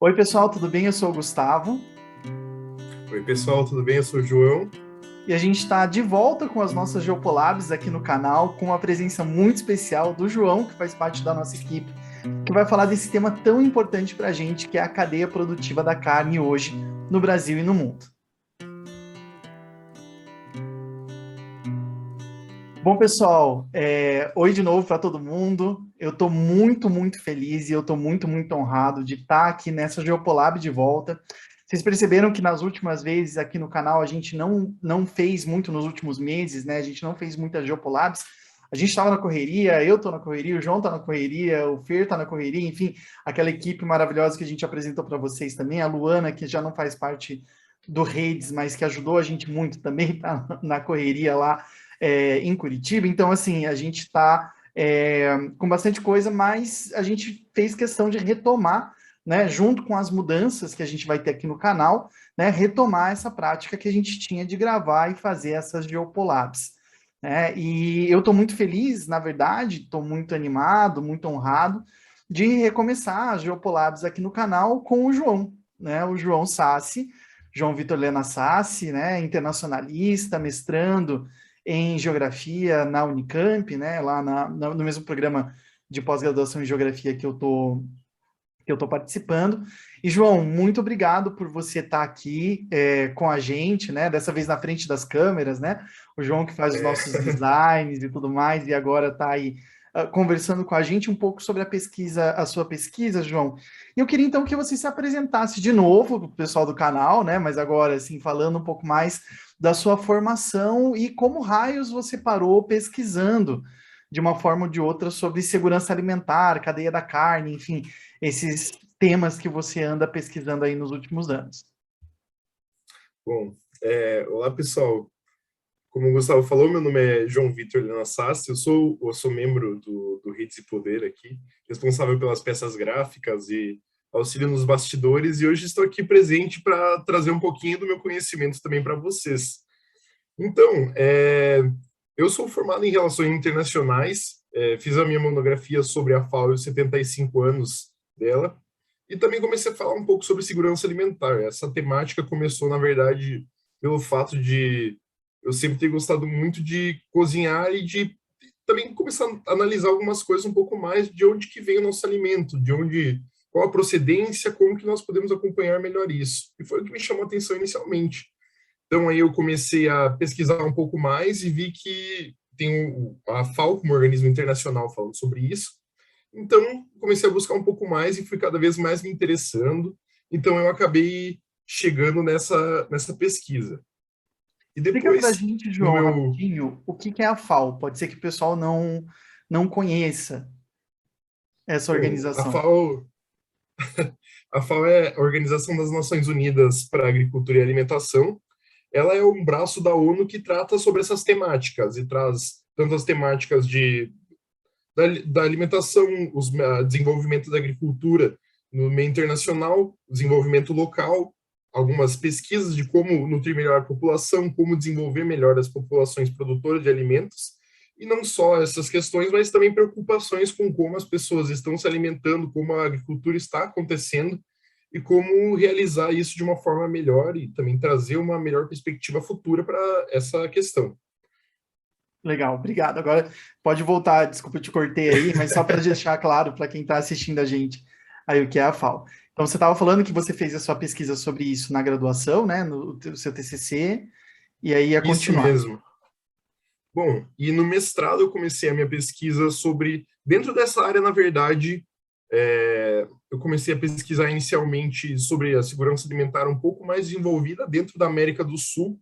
Oi, pessoal, tudo bem? Eu sou o Gustavo Oi, pessoal, tudo bem? Eu sou o João. e a gente está de volta com as nossas Geopolabs aqui no canal, com uma presença muito especial do João, que faz parte da nossa equipe, que vai falar desse tema tão importante para a gente, que é a cadeia produtiva da carne hoje no Brasil e no mundo. Bom, pessoal, oi de novo para todo mundo. Eu estou muito, muito feliz e eu estou muito, muito honrado de estar aqui nessa Geopolab de volta. Vocês perceberam que nas últimas vezes aqui no canal a gente não fez muito nos últimos meses, né? A gente não fez muitas Geopolabs. A gente estava na correria, eu estou na correria, o João está na correria, o Fer está na correria, enfim, aquela equipe maravilhosa que a gente apresentou para vocês também, a Luana, que já não faz parte do Redes, mas que ajudou a gente muito também, está na correria lá em Curitiba. Então, assim, a gente está com bastante coisa, mas a gente fez questão de retomar, né, junto com as mudanças que a gente vai ter aqui no canal, né, retomar essa prática que a gente tinha de gravar e fazer essas Geopolabs. Né? E eu estou muito feliz, na verdade, estou muito animado, muito honrado de recomeçar as Geopolabs aqui no canal com o João, né, o João Sassi, João Vitor Lena Sassi, né, internacionalista, mestrando em geografia na Unicamp, né, lá no mesmo programa de pós-graduação em geografia que eu estou participando. E, João, muito obrigado por você estar aqui com a gente, né? Dessa vez na frente das câmeras, né? O João que faz os É, nossos designs e tudo mais, e agora está aí conversando com a gente um pouco sobre a pesquisa, a sua pesquisa, João. E eu queria então que você se apresentasse de novo para o pessoal do canal, né? Mas agora, assim, falando um pouco mais da sua formação e como raios você parou pesquisando de uma forma ou de outra sobre segurança alimentar, cadeia da carne, enfim, esses temas que você anda pesquisando aí nos últimos anos. bom, olá, pessoal. Como o Gustavo falou, meu nome é João Vitor Lena Sassi, eu sou membro do Redes e Poder aqui, responsável pelas peças gráficas e auxílio nos bastidores, e hoje estou aqui presente para trazer um pouquinho do meu conhecimento também para vocês. Então, eu sou formado em Relações Internacionais, fiz a minha monografia sobre a FAO e os 75 anos dela, e também comecei a falar um pouco sobre segurança alimentar. Essa temática começou, na verdade, pelo fato de eu sempre ter gostado muito de cozinhar e de também começar a analisar algumas coisas um pouco mais de onde que vem o nosso alimento, qual a procedência, como que nós podemos acompanhar melhor isso. E foi o que me chamou a atenção inicialmente. Então aí eu comecei a pesquisar um pouco mais e vi que tem a FAO como organismo internacional falando sobre isso. Então comecei a buscar um pouco mais e fui cada vez mais me interessando. Então eu acabei chegando nessa pesquisa. E Explica para a depois, gente, no João, meu... rapidinho, o que é a FAO? Pode ser que o pessoal não conheça essa Bom, organização. A FAO é a Organização das Nações Unidas para a Agricultura e Alimentação. Ela é um braço da ONU que trata sobre essas temáticas e traz tanto as temáticas da alimentação, desenvolvimento da agricultura no meio internacional, desenvolvimento local, algumas pesquisas de como nutrir melhor a população, como desenvolver melhor as populações produtoras de alimentos, e não só essas questões, mas também preocupações com como as pessoas estão se alimentando, como a agricultura está acontecendo e como realizar isso de uma forma melhor e também trazer uma melhor perspectiva futura para essa questão. Legal, obrigado. Agora pode voltar, desculpa, eu te cortei aí, mas só para deixar claro para quem está assistindo a gente aí o que é a FAO. Então, você estava falando que você fez a sua pesquisa sobre isso na graduação, né, no seu TCC, e aí ia Isso continuar. mesmo. Bom, e no mestrado eu comecei a minha pesquisa sobre, dentro dessa área, na verdade, eu comecei a pesquisar inicialmente sobre a segurança alimentar um pouco mais desenvolvida dentro da América do Sul.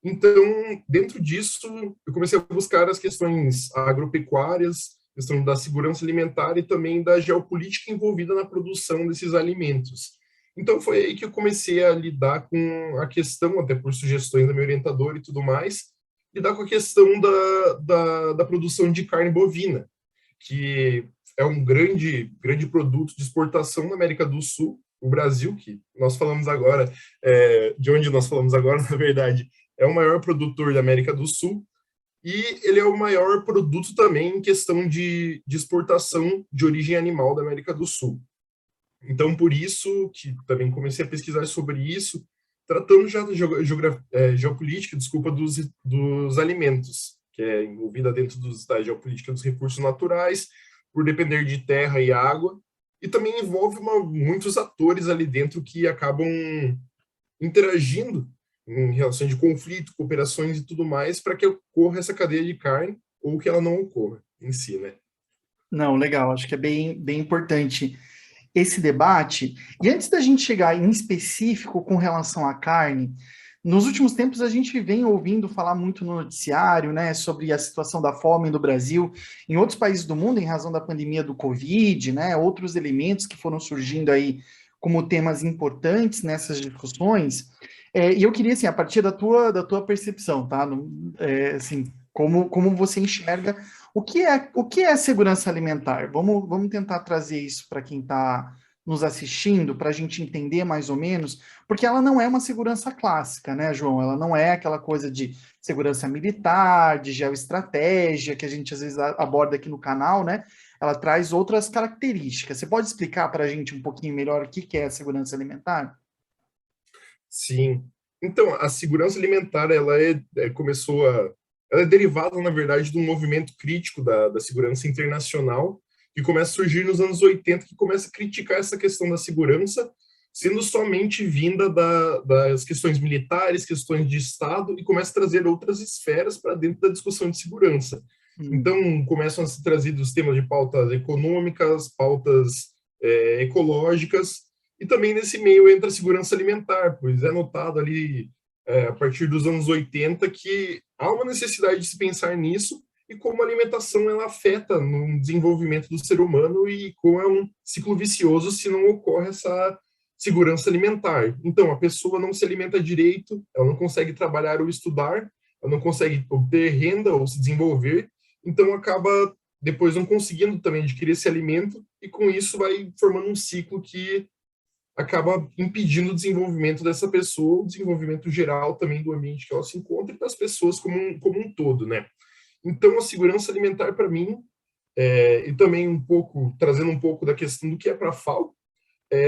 Então, dentro disso, eu comecei a buscar as questões agropecuárias, questão da segurança alimentar e também da geopolítica envolvida na produção desses alimentos. Então, foi aí que eu comecei a lidar com a questão, até por sugestões do meu orientador e tudo mais, lidar com a questão da produção de carne bovina, que é um grande produto de exportação na América do Sul. O Brasil, que nós falamos agora, de onde nós falamos agora, na verdade, é o maior produtor da América do Sul e ele é o maior produto também em questão de exportação de origem animal da América do Sul. Então, por isso que também comecei a pesquisar sobre isso, tratando já da geopolítica, desculpa, dos alimentos, que é envolvida dentro da geopolítica dos recursos naturais, por depender de terra e água, e também envolve muitos atores ali dentro que acabam interagindo em relação de conflito, cooperações e tudo mais, para que ocorra essa cadeia de carne, ou que ela não ocorra em si, né? Não, legal, acho que é bem importante esse debate. E antes da gente chegar em específico com relação à carne, nos últimos tempos a gente vem ouvindo falar muito no noticiário, né, sobre a situação da fome no Brasil, em outros países do mundo, em razão da pandemia do Covid, né, outros elementos que foram surgindo aí como temas importantes nessas discussões. E eu queria, assim, a partir da tua percepção, tá? Assim, como você enxerga o que é segurança alimentar? Vamos tentar trazer isso para quem está nos assistindo, para a gente entender mais ou menos, porque ela não é uma segurança clássica, né, João? Ela não é aquela coisa de segurança militar, de geoestratégia, que a gente às vezes aborda aqui no canal, né? Ela traz outras características. Você pode explicar para a gente um pouquinho melhor o que é a segurança alimentar? Sim. Então, a segurança alimentar, ela é derivada, na verdade, de um movimento crítico da segurança internacional, que começa a surgir nos anos 80, que começa a criticar essa questão da segurança, sendo somente vinda das questões militares, questões de Estado, e começa a trazer outras esferas para dentro da discussão de segurança. Hum. Então, começam a ser trazidos temas de pautas econômicas, pautas ecológicas, e também nesse meio entra a segurança alimentar, pois é notado ali, a partir dos anos 80, que há uma necessidade de se pensar nisso e como a alimentação ela afeta no desenvolvimento do ser humano e como é um ciclo vicioso se não ocorre essa segurança alimentar. Então, a pessoa não se alimenta direito, ela não consegue trabalhar ou estudar, ela não consegue obter renda ou se desenvolver, então acaba depois não conseguindo também adquirir esse alimento e com isso vai formando um ciclo que acaba impedindo o desenvolvimento dessa pessoa, o desenvolvimento geral também do ambiente que ela se encontra e das pessoas como um todo, né? Então, a segurança alimentar, para mim, e também um pouco, trazendo um pouco da questão do que é para a FAO,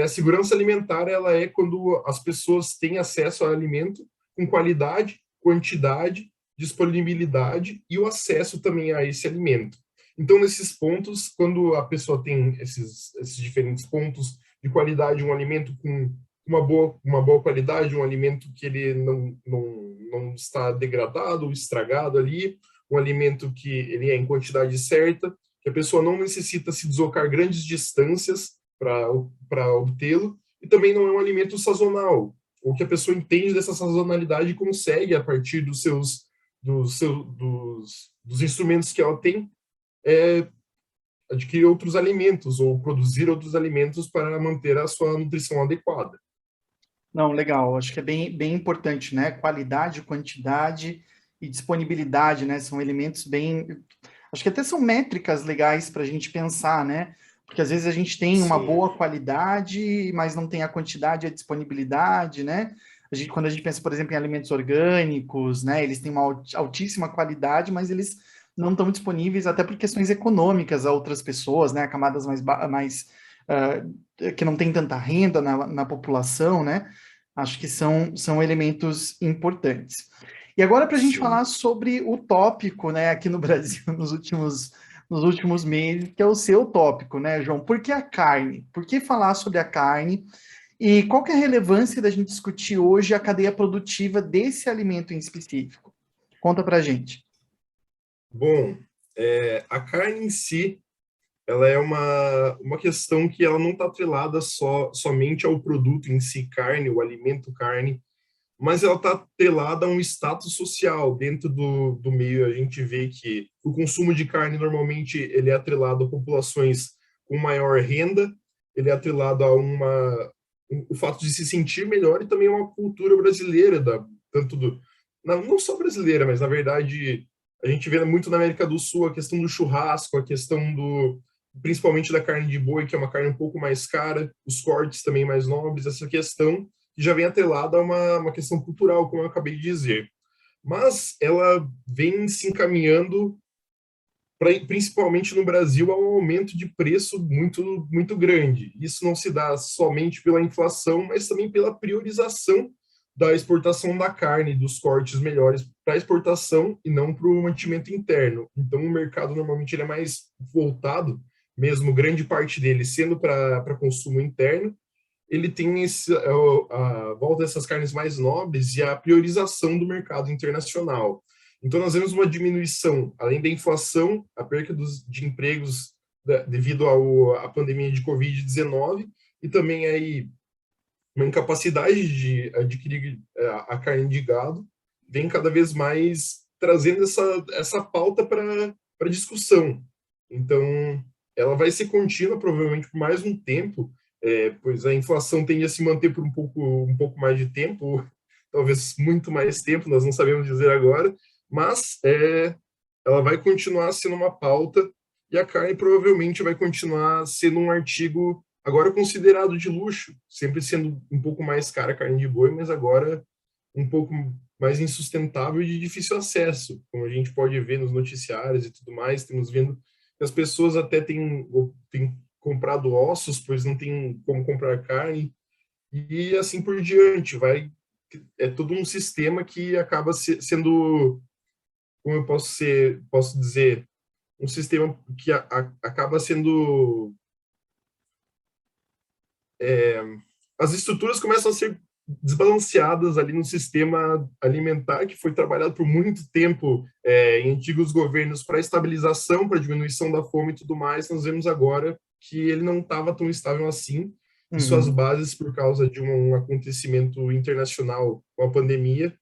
a segurança alimentar, ela é quando as pessoas têm acesso ao alimento com qualidade, quantidade, disponibilidade e o acesso também a esse alimento. Então, nesses pontos, quando a pessoa tem esses diferentes pontos de qualidade, um alimento com uma boa qualidade, um alimento que ele não está degradado ou estragado ali, um alimento que ele é em quantidade certa, que a pessoa não necessita se deslocar grandes distâncias para obtê-lo, e também não é um alimento sazonal, ou que a pessoa entende dessa sazonalidade e consegue, a partir dos instrumentos que ela tem, é, adquirir outros alimentos ou produzir outros alimentos para manter a sua nutrição adequada. Não, legal. Acho que é bem importante, né? Qualidade, quantidade e disponibilidade, né? São elementos bem. Acho que até são métricas legais para a gente pensar, né? Porque às vezes a gente tem uma Sim, boa qualidade, mas não tem a quantidade e a disponibilidade, né? Quando a gente pensa, por exemplo, em alimentos orgânicos, né? Eles têm uma altíssima qualidade, mas eles não estão disponíveis até por questões econômicas a outras pessoas, né? Camadas que não tem tanta renda na população, né? Acho que são elementos importantes. E agora, para a gente sim. falar sobre o tópico, né, aqui no Brasil nos últimos meses, que é o seu tópico, né, João? Por que a carne? Por que falar sobre a carne? E qual que é a relevância da gente discutir hoje a cadeia produtiva desse alimento em específico? Conta para a gente. Bom, a carne em si, ela é uma questão que ela não está atrelada somente ao produto em si, carne, o alimento carne, mas ela está atrelada a um status social. Dentro do meio, a gente vê que o consumo de carne, normalmente, ele é atrelado a populações com maior renda, ele é atrelado a o fato de se sentir melhor e também uma cultura brasileira, tanto não só brasileira, mas, na verdade, a gente vê muito na América do Sul a questão do churrasco, a questão principalmente da carne de boi, que é uma carne um pouco mais cara, os cortes também mais nobres, essa questão que já vem atrelada a uma questão cultural, como eu acabei de dizer. Mas ela vem se encaminhando principalmente no Brasil, há um aumento de preço muito grande. Isso não se dá somente pela inflação, mas também pela priorização da exportação da carne, dos cortes melhores para exportação e não para o mantimento interno. Então, o mercado normalmente ele é mais voltado, mesmo grande parte dele sendo para consumo interno, ele tem a volta dessas carnes mais nobres e a priorização do mercado internacional. Então, nós vemos uma diminuição, além da inflação, a perda de empregos devido à pandemia de Covid-19 e também aí uma incapacidade de adquirir a carne de gado, vem cada vez mais trazendo essa pauta para discussão. Então, ela vai ser contínua, provavelmente, por mais um tempo, pois a inflação tende a se manter por um pouco mais de tempo, talvez muito mais tempo, nós não sabemos dizer agora, mas ela vai continuar sendo uma pauta e a carne provavelmente vai continuar sendo um artigo agora considerado de luxo, sempre sendo um pouco mais cara a carne de boi, mas agora um pouco mais insustentável e de difícil acesso, como a gente pode ver nos noticiários e tudo mais, temos vendo que as pessoas até têm comprado ossos, pois não tem como comprar carne, e assim por diante, é todo um sistema que acaba sendo, como eu posso dizer, um sistema que acaba sendo as estruturas começam a ser desbalanceadas ali no sistema alimentar que foi trabalhado por muito tempo em antigos governos para estabilização, para diminuição da fome e tudo mais. Nós vemos agora que ele não estava tão estável assim e suas bases, por causa de um acontecimento internacional, uma pandemia,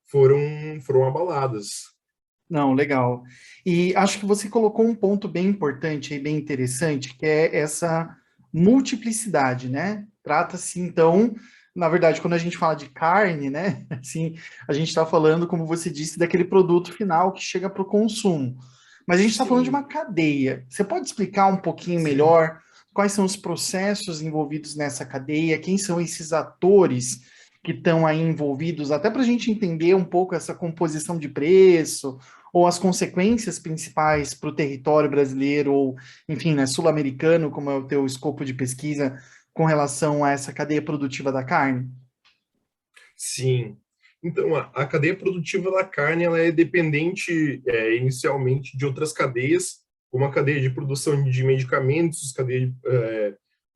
foram abaladas. Não, legal. E acho que você colocou um ponto bem importante e bem interessante, que é essa multiplicidade, né? Trata-se, então, na verdade, quando a gente fala de carne, né? Assim, a gente está falando, como você disse, daquele produto final que chega para o consumo. Mas a gente está falando de uma cadeia. Você pode explicar um pouquinho melhor quais são os processos envolvidos nessa cadeia, quem são esses atores que estão aí envolvidos, até para a gente entender um pouco essa composição de preço, ou as consequências principais para o território brasileiro, ou, enfim, né, sul-americano, como é o teu escopo de pesquisa, com relação a essa cadeia produtiva da carne? Sim. Então, a cadeia produtiva da carne ela é dependente inicialmente de outras cadeias, como a cadeia de produção de medicamentos, cadeia de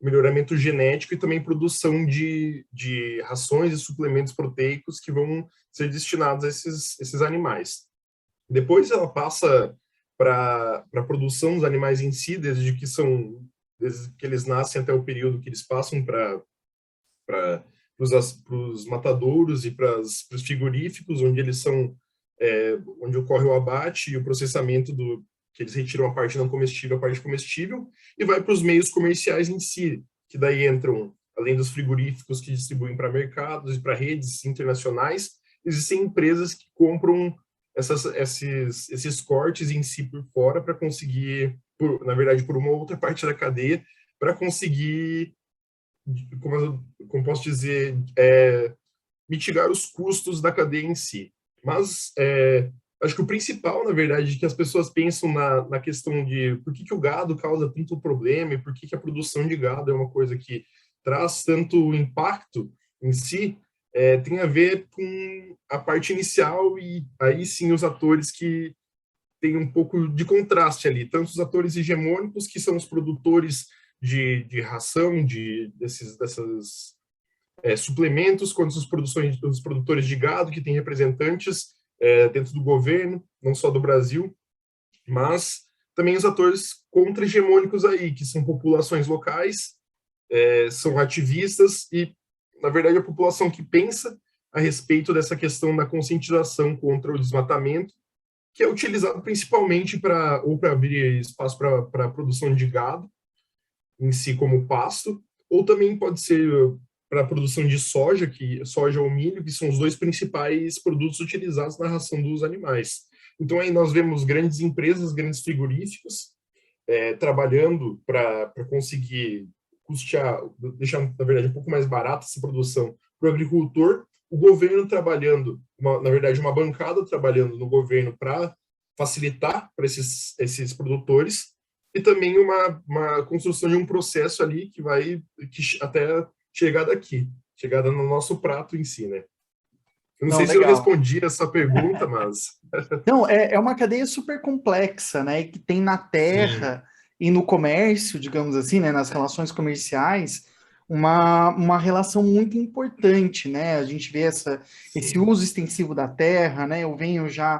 melhoramento genético e também produção de rações e suplementos proteicos que vão ser destinados a esses animais. Depois ela passa para a produção dos animais em si, desde que eles nascem até o período que eles passam para os matadouros e para os frigoríficos, onde eles são, onde ocorre o abate e o processamento que eles retiram a parte não comestível, a parte comestível, e vai para os meios comerciais em si, que daí entram, além dos frigoríficos que distribuem para mercados e para redes internacionais, existem empresas que compram esses cortes em si por fora para conseguir, na verdade, por uma outra parte da cadeia, para conseguir, como posso dizer, mitigar os custos da cadeia em si. Mas acho que o principal, na verdade, que as pessoas pensam na questão de por que o gado causa tanto problema e por que a produção de gado é uma coisa que traz tanto impacto em si, tem a ver com a parte inicial e aí sim os atores que têm um pouco de contraste ali, tanto os atores hegemônicos, que são os produtores de ração, desses suplementos, quanto os produtores de gado, que têm representantes dentro do governo, não só do Brasil, mas também os atores contra-hegemônicos aí, que são populações locais, são ativistas e, na verdade, a população que pensa a respeito dessa questão da conscientização contra o desmatamento, que é utilizado principalmente para abrir espaço para a produção de gado, em si como pasto, ou também pode ser para a produção de soja ou milho, que são os dois principais produtos utilizados na ração dos animais. Então aí nós vemos grandes empresas, grandes frigoríficos, trabalhando para conseguir custear, deixar, na verdade, um pouco mais barata essa produção para o agricultor, o governo trabalhando, na verdade, uma bancada trabalhando no governo para facilitar para esses produtores, e também uma construção de um processo ali até chegar daqui, chegada no nosso prato em si, né? Eu não Não, sei se eu legal. respondi essa pergunta, mas Não, é uma cadeia super complexa, né? Que tem na sim, terra e no comércio, digamos assim, né? Nas relações comerciais, uma relação muito importante, né? A gente vê esse sim, uso extensivo da terra, né? Eu venho já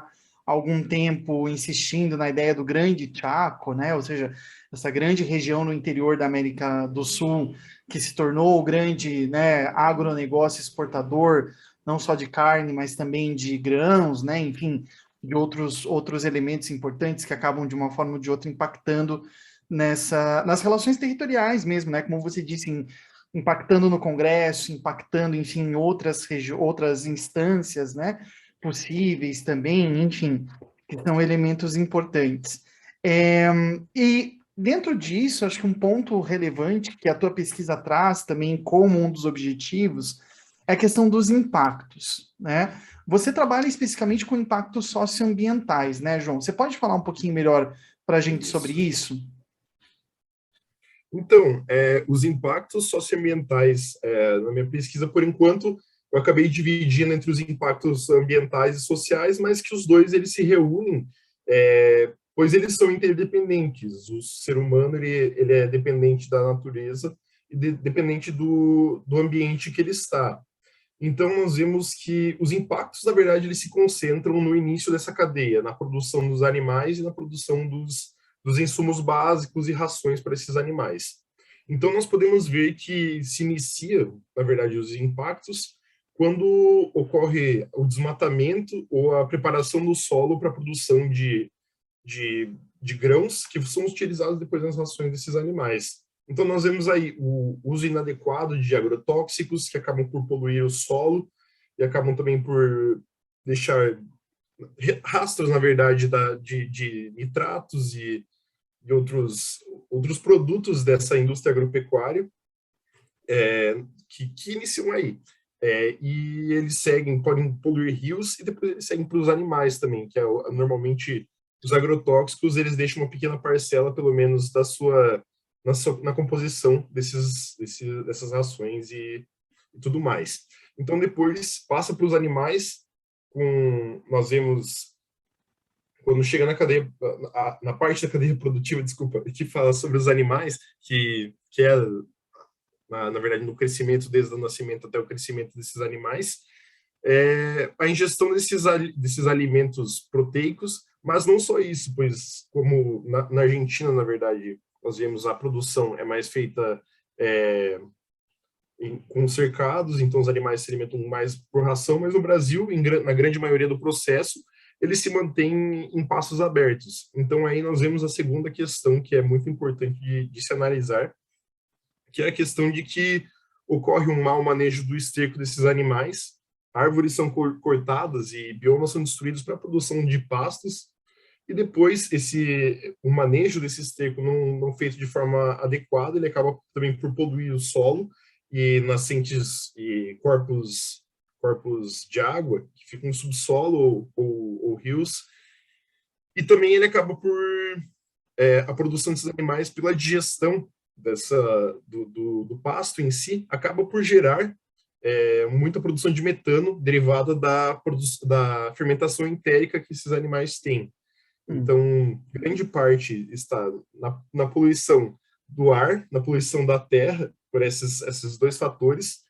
há algum tempo insistindo na ideia do Grande Chaco, né? Ou seja, essa grande região no interior da América do Sul que se tornou o grande, né, agronegócio exportador, não só de carne, mas também de grãos, né? Enfim, de outros elementos importantes que acabam, de uma forma ou de outra, impactando nas relações territoriais mesmo, né? Como você disse, impactando no Congresso, impactando, enfim, em outras instâncias, né? Possíveis também, enfim, que são elementos importantes. É, e dentro disso, acho que um ponto relevante que a tua pesquisa traz também como um dos objetivos é a questão dos impactos, né? Você trabalha especificamente com impactos socioambientais, né, João? Você pode falar um pouquinho melhor para a gente sobre isso. isso? Então, os impactos socioambientais, na minha pesquisa, por enquanto, eu acabei dividindo entre os impactos ambientais e sociais, mas que os dois eles se reúnem, pois eles são interdependentes. O ser humano ele é dependente da natureza e dependente do ambiente que ele está. Então, nós vemos que os impactos, na verdade, eles se concentram no início dessa cadeia, na produção dos animais e na produção dos insumos básicos e rações para esses animais. Então, nós podemos ver que se inicia, na verdade, os impactos quando ocorre o desmatamento ou a preparação do solo para a produção de grãos que são utilizados depois nas rações desses animais. Então, nós vemos aí o uso inadequado de agrotóxicos que acabam por poluir o solo e acabam também por deixar rastros, na verdade, de nitratos e outros produtos dessa indústria agropecuária que iniciam aí. E eles podem poluir rios e depois eles seguem para os animais também, que normalmente os agrotóxicos eles deixam uma pequena parcela, pelo menos, na composição dessas rações e tudo mais. Então depois passa para os animais, nós vemos quando chega na cadeia, na parte da cadeia produtiva, desculpa, que fala sobre os animais, que é na verdade, no crescimento desde o nascimento até o crescimento desses animais, a ingestão desses alimentos proteicos, mas não só isso, pois como na Argentina, na verdade, nós vemos a produção é mais feita com cercados, então os animais se alimentam mais por ração, mas no Brasil, na grande maioria do processo, eles se mantêm em pastos abertos. Então aí nós vemos a segunda questão que é muito importante de se analisar, que é a questão de que ocorre um mau manejo do esterco desses animais, árvores são cortadas e biomas são destruídos para a produção de pastos, e depois o manejo desse esterco não feito de forma adequada, ele acaba também por poluir o solo e nascentes e corpos de água que ficam no subsolo ou rios, e também ele acaba por a produção desses animais pela digestão do pasto em si acaba por gerar muita produção de metano derivada da fermentação entérica que esses animais têm. Hum. Então, grande parte está na poluição do ar, na poluição da terra, por esses dois fatores,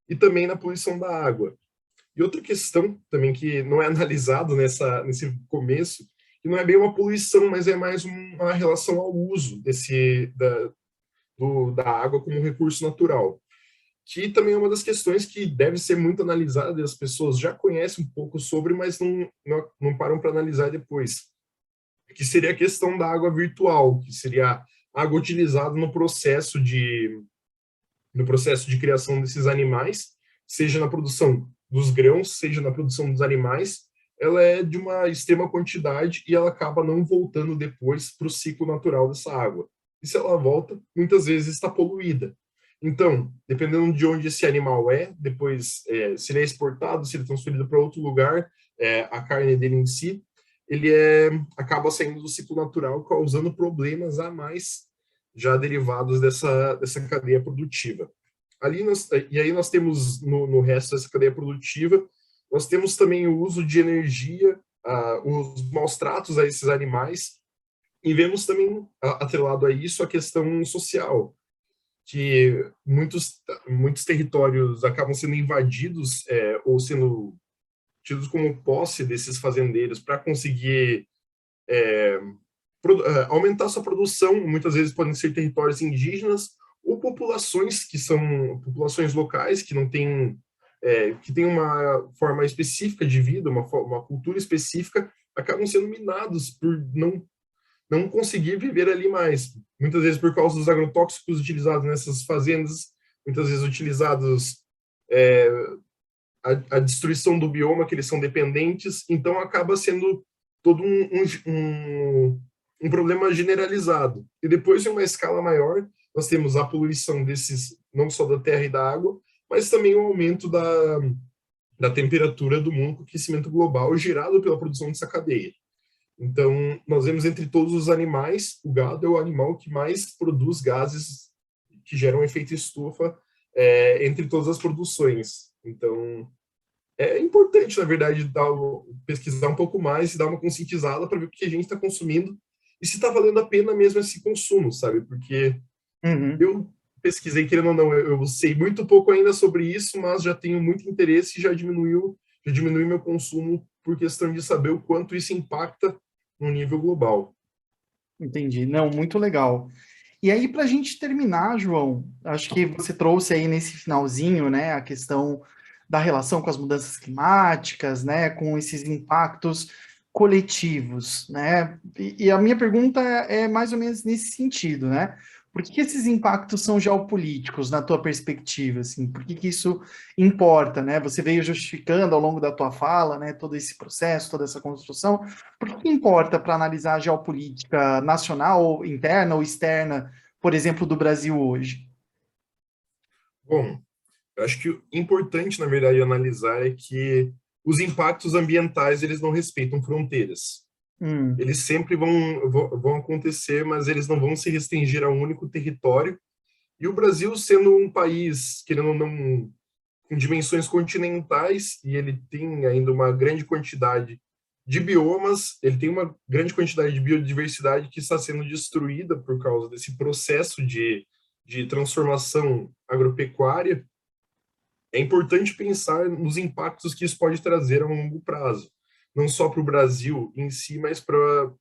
e também na poluição da água. E outra questão também que não é analisado nesse começo, que não é bem uma poluição, mas é mais uma relação ao uso da água como um recurso natural, que também é uma das questões que deve ser muito analisada, e as pessoas já conhecem um pouco sobre, mas não param para analisar depois, que seria a questão da água virtual, que seria a água utilizada no processo de criação desses animais, seja na produção dos grãos, seja na produção dos animais, ela é de uma extrema quantidade e ela acaba não voltando depois para o ciclo natural dessa água. E se ela volta, muitas vezes está poluída. Então, dependendo de onde esse animal depois, se ele é exportado, se ele é transferido para outro lugar, a carne dele em si, acaba saindo do ciclo natural, causando problemas a mais já derivados dessa cadeia produtiva. E aí nós temos, no resto dessa cadeia produtiva, nós temos também o uso de energia, os maus tratos a esses animais, e vemos também, atrelado a isso, a questão social, que muitos territórios acabam sendo invadidos ou sendo tidos como posse desses fazendeiros para conseguir aumentar sua produção. Muitas vezes podem ser territórios indígenas ou populações que são populações locais que não têm que têm uma forma específica de vida, uma cultura específica, acabam sendo minados por não conseguir viver ali mais. Muitas vezes por causa dos agrotóxicos utilizados nessas fazendas, muitas vezes utilizados a destruição do bioma que eles são dependentes, então acaba sendo todo um problema generalizado. E depois, em uma escala maior, nós temos a poluição não só da terra e da água, mas também o aumento da temperatura do mundo, com o aquecimento global gerado pela produção dessa cadeia. Então, nós vemos entre todos os animais, o gado é o animal que mais produz gases que geram efeito estufa entre todas as produções. Então, é importante, na verdade, pesquisar um pouco mais e dar uma conscientizada para ver o que a gente está consumindo e se está valendo a pena mesmo esse consumo, sabe? Porque eu pesquisei, querendo ou não, eu sei muito pouco ainda sobre isso, mas já tenho muito interesse e já diminui meu consumo por questão de saber o quanto isso impacta no nível global. Entendi. Não, muito legal. E aí, para a gente terminar, João, acho que você trouxe aí nesse finalzinho, né, a questão da relação com as mudanças climáticas, né, com esses impactos coletivos, né? E a minha pergunta é mais ou menos nesse sentido, né? Por que esses impactos são geopolíticos, na tua perspectiva, assim? Por que isso importa, né? Você veio justificando ao longo da tua fala, né, todo esse processo, toda essa construção. Por que importa para analisar a geopolítica nacional, ou interna ou externa, por exemplo, do Brasil hoje? Bom, eu acho que o importante, na verdade, analisar é que os impactos ambientais, eles não respeitam fronteiras. Eles sempre vão acontecer, mas eles não vão se restringir a um único território. E o Brasil, sendo um país, querendo ou não, com dimensões continentais, e ele tem ainda uma grande quantidade de biomas, ele tem uma grande quantidade de biodiversidade que está sendo destruída por causa desse processo de transformação agropecuária. É importante pensar nos impactos que isso pode trazer a longo prazo, não só para o Brasil em si, mas para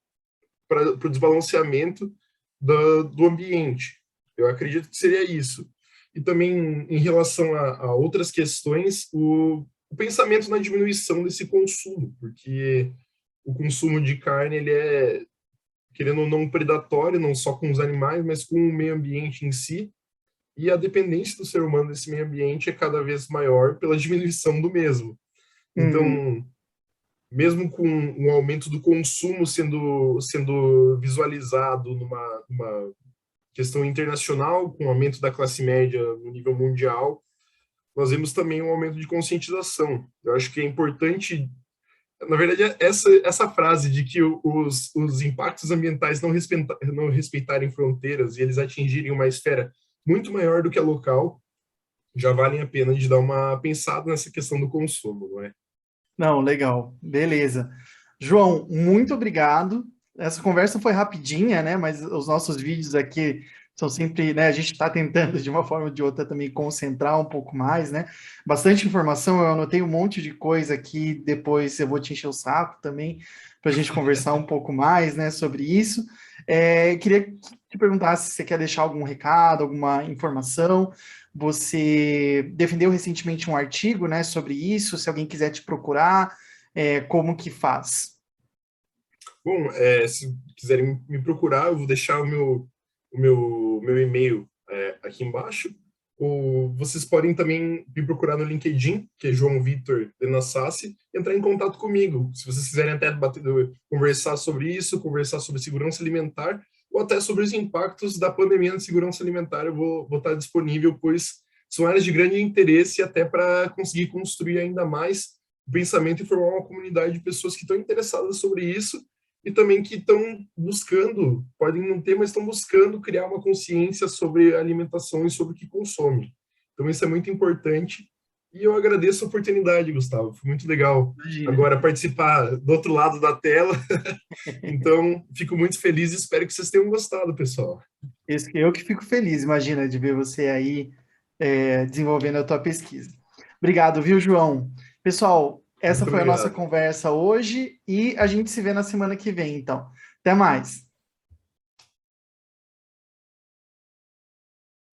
o desbalanceamento do ambiente. Eu acredito que seria isso. E também, em relação a outras questões, o pensamento na diminuição desse consumo, porque o consumo de carne, ele é, querendo ou não, predatório, não só com os animais, mas com o meio ambiente em si, e a dependência do ser humano desse meio ambiente é cada vez maior pela diminuição do mesmo. Então, mesmo com um aumento do consumo sendo visualizado numa questão internacional, com o aumento da classe média no nível mundial, nós vemos também um aumento de conscientização. Eu acho que é importante, na verdade, essa frase de que os impactos ambientais não respeitarem fronteiras e eles atingirem uma esfera muito maior do que a local, já valem a pena de dar uma pensada nessa questão do consumo, não é? Não, legal. Beleza. João, muito obrigado. Essa conversa foi rapidinha, né? Mas os nossos vídeos aqui são sempre, né? A gente está tentando, de uma forma ou de outra, também concentrar um pouco mais, né? Bastante informação, eu anotei um monte de coisa aqui, depois eu vou te encher o saco também, para a gente conversar um pouco mais, né, sobre isso. Queria te perguntar se você quer deixar algum recado, alguma informação. Você defendeu recentemente um artigo, né, sobre isso. Se alguém quiser te procurar, como que faz? Bom, se quiserem me procurar, eu vou deixar o meu e-mail aqui embaixo. Ou vocês podem também me procurar no LinkedIn, que é João Vitor de Nassassi, e entrar em contato comigo. Se vocês quiserem até conversar sobre isso, conversar sobre segurança alimentar, ou até sobre os impactos da pandemia na segurança alimentar, eu vou estar disponível, pois são áreas de grande interesse até para conseguir construir ainda mais o pensamento e formar uma comunidade de pessoas que estão interessadas sobre isso e também que estão buscando, podem não ter, mas estão buscando criar uma consciência sobre alimentação e sobre o que consome. Então, isso é muito importante. E eu agradeço a oportunidade, Gustavo. Foi muito legal Imagina. agora participar do outro lado da tela. Então, fico muito feliz e espero que vocês tenham gostado, pessoal. Eu que fico feliz, imagina, de ver você aí desenvolvendo a tua pesquisa. Obrigado, viu, João? Pessoal, essa Muito foi a nossa obrigado. conversa hoje e a gente se vê na semana que vem, então. Até mais.